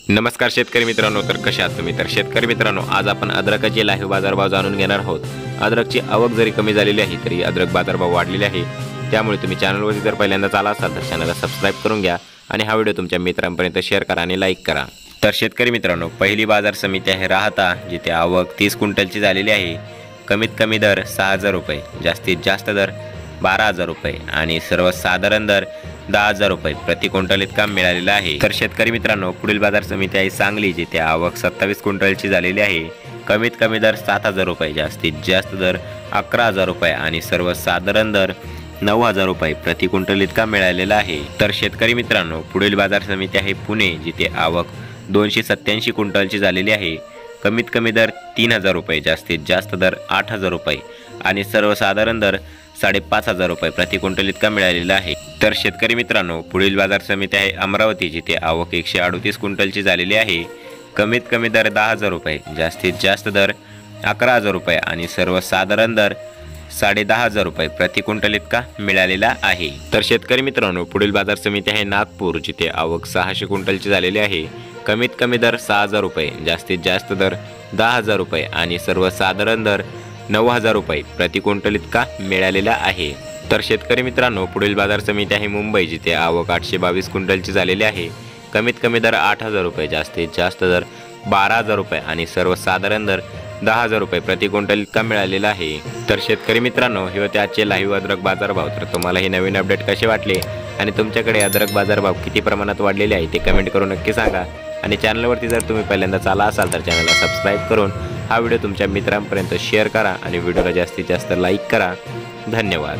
नमस्कार शेतकरी मित्रांनो, तर कशा आहात तुम्ही? तर शेतकरी मित्रांनो, आज आपण अद्रकाचे लाईव्ह बाजारभाव जाणून घेणार आहोत। अद्रकची आवक जरी कमी झालेली आहे तरी अद्रक बाजारभाव वाढलेले आहे। त्यामुळे तुम्ही चॅनलवरती जर पहिल्यांदाच आला असाल तर चॅनलला सबस्क्राइब करून घ्या आणि हा व्हिडिओ तुमच्या मित्रांपर्यंत शेअर करा आणि लाईक करा। तर शेतकरी मित्रांनो, पहिली बाजार समिती आहे राहता, जिथे आवक 30 क्विंटलची झालेली आहे। कमीत कमी दर 6000 रुपये, जास्तीत जास्त दर 12000 रुपये आणि सर्वसाधारण दर 10000 रुपये प्रति क्विंटल इतका मिळालेला आहे। तर शेतकरी मित्रांनो, पुढील बाजार समिती आहे सांगली, जिथे आवक 27 क्विंटलची झालेली आहे। कमीत कमी दर 7000 रुपये, जास्तीत जास्त दर 11000 रुपये आणि सर्वसाधारण दर 9000 रुपये प्रति क्विंटल इतका मिळालेला आहे। तर शेतकरी मित्रांनो, पुढील बाजार समिती आहे पुणे, जिथे आवक 287 क्विंटलची झालेली आहे। कमीत कमी दर 3000 रुपये, जास्तीत जास्त दर 8000 रुपये आणि सर्वसाधारण दर 5500 रुपये प्रति क्विंटल इतका मिळालेला आहे। तर शेतकरी मित्रांनो, पुढील बाजार समिती आहे अमरावती, जिथे आवक 138 क्विंटलची झालेली आहे। कमीत कमी दर 10000 रुपये, जास्तीत जास्त दर 11000 रुपये आणि सर्वसाधारण दर 10500 रुपये प्रति क्विंटल इतका मिळालेला आहे। तर शेतकरी मित्रांनो, पुढील बाजार समिती आहे नागपूर, जिथे आवक 600 क्विंटलची झालेली आहे। कमीत कमी दर 6000 रुपये, जास्तीत जास्त दर 10000 रुपये आणि सर्वसाधारण दर 9000 रुपये प्रति क्विंटल इतका मिळालेला आहे। तर शेतकरी मित्रांनो, पुढील बाजार समिती आहे मुंबई, जिथे आवक 822 क्विंटलची झालेली आहे। कमीत कमी दर 8000 रुपये, जास्तीत जास्त दर 12000 रुपये आणि सर्वसाधारण दर 10000 रुपये प्रति क्विंटल इतका मिळालेला आहे। तर शेतकरी मित्रांनो, हे होते आजचे लाईव्ह अद्रक बाजारभाव। तर तुम्हाला हे नवीन अपडेट कसे वाटले आणि तुमच्याकडे अद्रक बाजारभाव किती प्रमाणात वाढलेले आहे ते कमेंट करून नक्की सांगा। आणि चॅनलवरती जर तुम्ही पहिल्यांदाच आला असाल तर चॅनलला सबस्क्राइब करून हा व्हिडिओ तुमच्या मित्रांपर्यंत शेअर करा आणि व्हिडिओला जास्तीत जास्त लाईक करा। धन्यवाद।